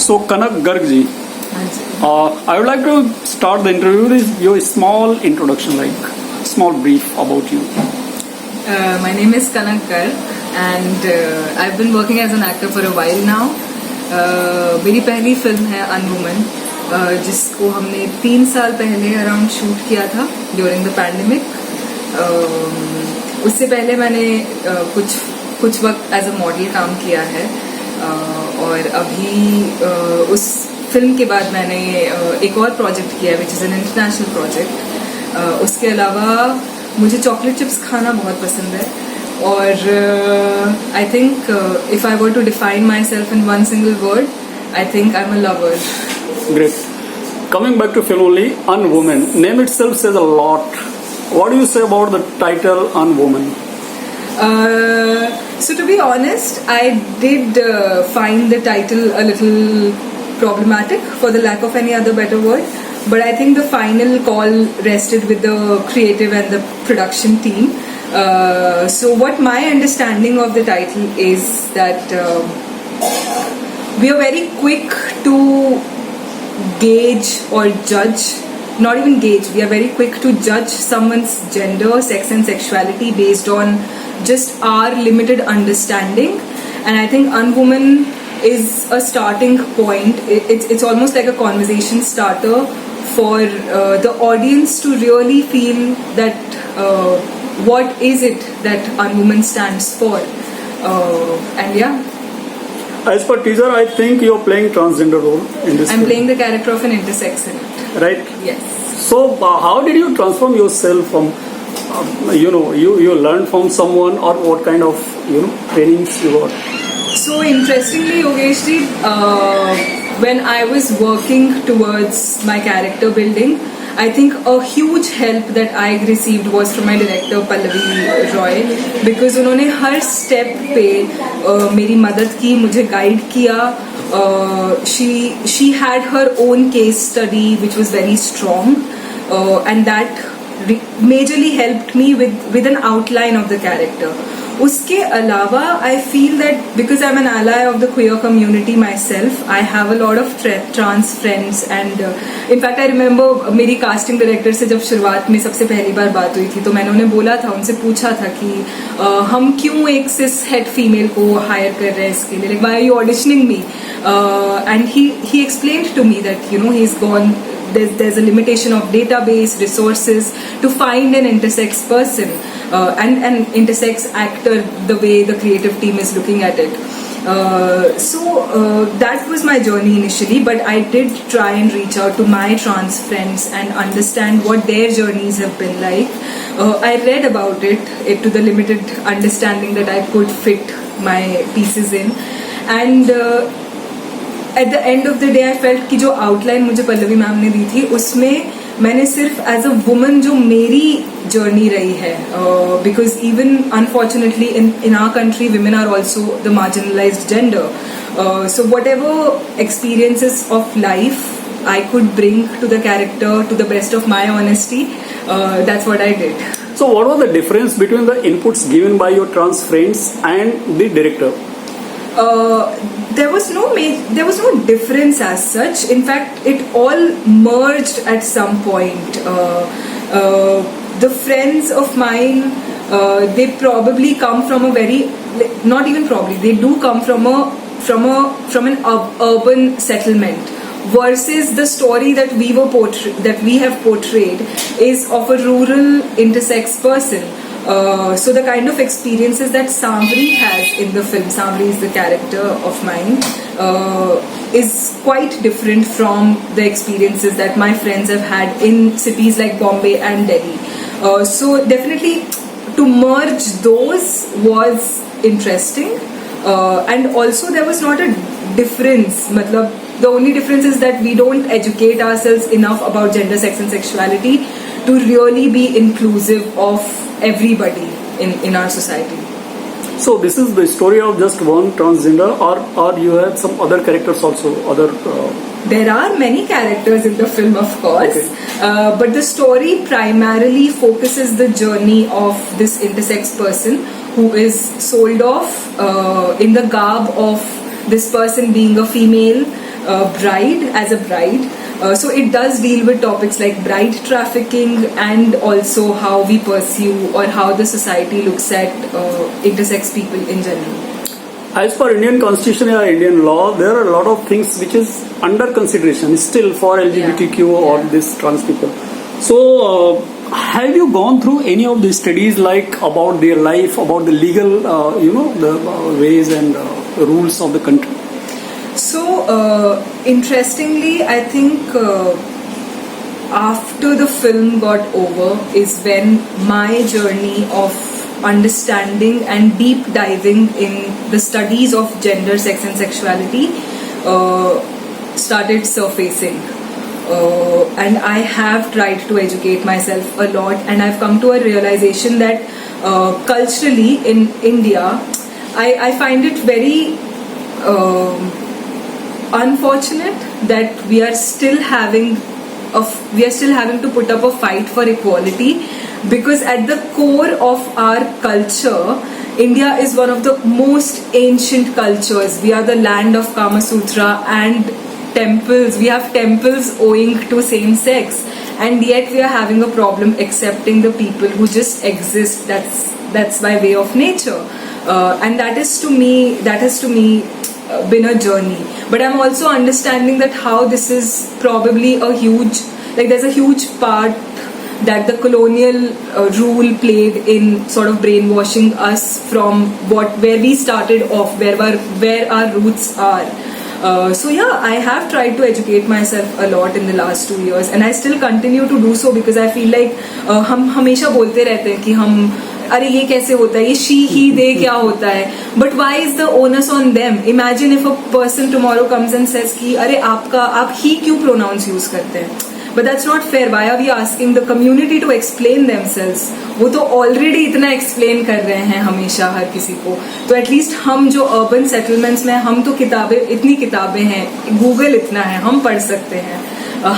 So Kanak Garg ji, I would like to start the interview with your small introduction, like small brief about you. My name is Kanak Garg and I've been working as an actor for a while now. मेरी पहली film है अनवुमन, जिसको हमने 3 साल पहले around shoot किया था during the pandemic. उससे पहले मैंने कुछ वक्त एज अ मॉडल काम किया है और अभी उस फिल्म के बाद मैंने एक और प्रोजेक्ट किया है which is an international project. उसके अलावा मुझे चॉकलेट चिप्स खाना बहुत पसंद है और I think if I were to define myself in one single word, I think I am a lover. Great. Coming back to film only, Unwoman. Name itself says a lot. What do you say about the title Unwoman? So to be honest, I did find the title a little problematic, for the lack of any other better word. But I think the final call rested with the creative and the production team. So what my understanding of the title is that we are very quick to gauge or judge, not even gauge, we are very quick to judge someone's gender, sex and sexuality based on just our limited understanding. And I think Unwoman is a starting point. It's almost like a conversation starter for the audience to really feel that what is it that Unwoman stands for. And yeah. As per teaser, I think you're playing transgender role in this I'm film. playing the character of an intersex in it. Right? Yes. So how did you transform yourself from, you learned from someone, or what kind of, trainings you got? So interestingly, Yogesh ji, when I was working towards my character building, I think a huge help that I received was from my director Pallavi Roy, because उन्होंने हर step पे मेरी मदद की, मुझे guide किया. She had her own case study which was very strong, and that majorly helped me with an outline of the character. उसके अलावा I feel that because I'm an ally of the queer community myself, I have a lot of trans friends, and in fact I remember मेरी casting director से जब शुरुआत में सबसे पहली बार बात हुई थी तो मैंने उन्हें बोला था, उनसे पूछा था कि हम क्यों एक cis het female को hire कर रहे हैं इसके लिए, like why are you auditioning me? And he explained to me that he's gone, there's a limitation of database resources to find an intersex person and an intersex actor the way the creative team is looking at it. So that was my journey initially, but I did try and reach out to my trans friends and understand what their journeys have been like. I read about it to the limited understanding that I could fit my pieces in, and at the end of the day I felt कि जो outline मुझे Pallavi ma'am ने दी थी उसमें मैंने सिर्फ as a woman जो मेरी journey रही है, because even unfortunately in our country women are also the marginalized gender, so whatever experiences of life I could bring to the character to the best of my honesty, that's what I did. So what was the difference between the inputs given by your trans friends and the director? There was no difference as such. In fact, it all merged at some point. The friends of mine, they probably come from a very, not even probably, they do come from an urban settlement, versus the story that we have portrayed is of a rural intersex person. So the kind of experiences that Samvari has in the film, Samvari is the character of mine, is quite different from the experiences that my friends have had in cities like Bombay and Delhi. So definitely to merge those was interesting, and also there was not a difference. The only difference is that we don't educate ourselves enough about gender, sex and sexuality to really be inclusive of everybody in our society. So this is the story of just one transgender, or you have some other characters also? There are many characters in the film, of course, okay. But the story primarily focuses the journey of this intersex person who is sold off in the garb of this person being a female, Bride as a bride. So it does deal with topics like bride trafficking and also how we pursue or how the society looks at intersex people in general. As per Indian constitution or Indian law, there are a lot of things which is under consideration still for LGBTQ or this trans people. So have you gone through any of the studies like about their life, about the legal, the ways and rules of the country? So, interestingly, I think after the film got over is when my journey of understanding and deep diving in the studies of gender, sex and sexuality started surfacing. And I have tried to educate myself a lot, and I've come to a realization that culturally in India, I find it very unfortunate that we are still having to put up a fight for equality, because at the core of our culture, India is one of the most ancient cultures. We are the land of Kama Sutra and temples. We have temples owing to same sex, and yet we are having a problem accepting the people who just exist. That's by way of nature, and that has to me been a journey. But I'm also understanding that how this is probably there's a huge part that the colonial rule played in sort of brainwashing us from where we started off, where our roots are. So yeah, I have tried to educate myself a lot in the last 2 years, and I still continue to do so, because I feel like हम हमेशा बोलते रहते हैं कि हम अरे ये कैसे होता है, ये शी ही दे क्या होता है, but why is the onus on them. Imagine if a person tomorrow comes and says कि अरे आप ही क्यों प्रोनाउंस यूज करते हैं, but that's not fair. Why are we asking the community to explain themselves? वो तो ऑलरेडी इतना एक्सप्लेन कर रहे हैं हमेशा हर किसी को. तो एटलीस्ट हम जो अर्बन सेटलमेंट्स में, हम तो इतनी किताबें हैं, गूगल इतना है, हम पढ़ सकते हैं,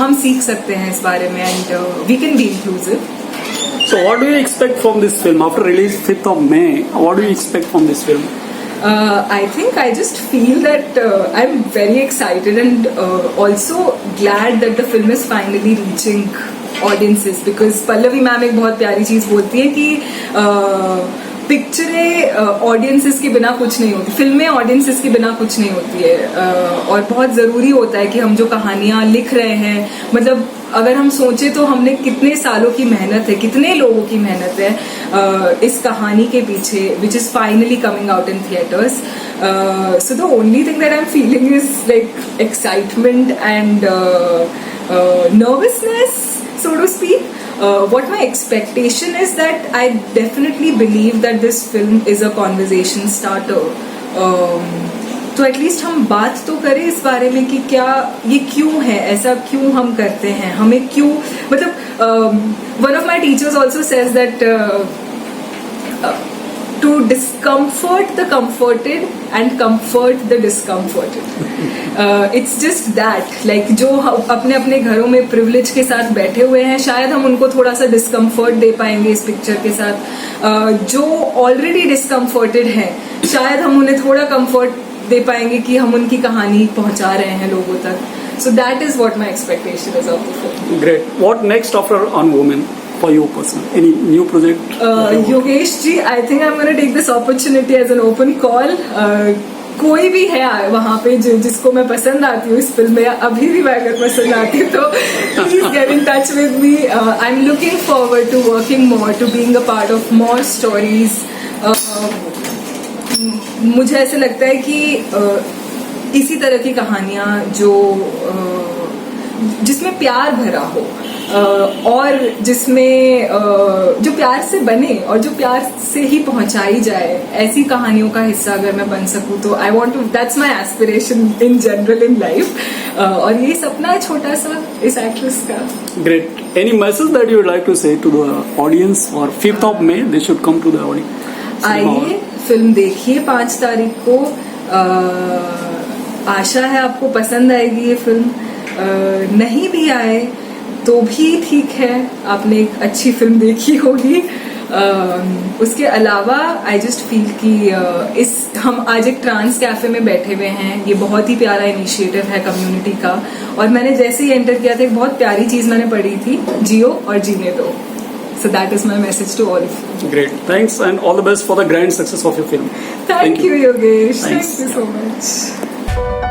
हम सीख सकते हैं इस बारे में, and we can be inclusive. So what do you expect from this film after release 5th of May? What do you expect from this film? I think I just feel that I'm very excited and also glad that the film is finally reaching audiences, because Pallavi ma'am एक बहुत प्यारी चीज बोलती है कि पिक्चरें audiences के बिना कुछ नहीं होती, फिल्में ऑडियंसेस के बिना कुछ नहीं होती है. और बहुत ज़रूरी होता है कि हम जो कहानियाँ लिख रहे हैं, मतलब अगर हम सोचे तो हमने कितने सालों की मेहनत है, कितने लोगों की मेहनत है इस कहानी के पीछे, which is finally coming out in theatres. So the only thing that I am feeling is like excitement and nervousness, so to speak. What my expectation is that I definitely believe that this film is a conversation starter. तो at least हम बात तो करें इस बारे में कि क्या ये क्यों है, ऐसा क्यों हम करते हैं, हमें क्यों, मतलब one of my teachers also says that to discomfort the comforted and comfort the discomforted. It's just that, like जो अपने अपने घरों में privilege के साथ बैठे हुए हैं, शायद हम उनको थोड़ा सा discomfort दे पाएंगे इस picture के साथ. जो already discomforted हैं, शायद हम उन्हें थोड़ा comfort दे पाएंगे कि हम उनकी कहानी पहुंचा रहे हैं लोगों तक. So that is what my expectation is of the film. Great. What next after On Women? For you personally, any new project? Yogesh ji, I think I'm going to take this opportunity as an open call. कोई भी है वहाँ पे जिसको मैं पसंद आती हूँ इस फिल्म में, अभी भी मैं अगर पसंद आती हूँ तो please get in touch with me. I am looking forward to working more, to being a part of more stories. मुझे ऐसे लगता है कि इसी तरह की कहानियाँ जिसमें प्यार भरा हो, और जिसमें जो प्यार से बने और जो प्यार से ही पहुंचाई जाए, ऐसी कहानियों का हिस्सा अगर मैं बन सकूं तो I want to, that's my aspiration in general in life. और ये सपना है छोटा सा इस एक्ट्रेस का. Great. Any message that you would like to say to the audience for 5th of May? They should come to the audience. आइए film देखिए 5 तारीख को. आशा है आपको पसंद आएगी ये फिल्म. नहीं भी आए तो भी ठीक है, आपने एक अच्छी फिल्म देखी होगी. उसके अलावा आई जस्ट फील कि इस हम आज एक ट्रांस कैफे में बैठे हुए हैं, ये बहुत ही प्यारा इनिशिएटिव है कम्युनिटी का, और मैंने जैसे ही एंटर किया था एक बहुत प्यारी चीज मैंने पढ़ी थी, जियो और जीने दो. So that is my message to all of you. Great. Thanks and all the best for the grand success of your film. Thank you, Yogesh. Thanks. Thank you so much.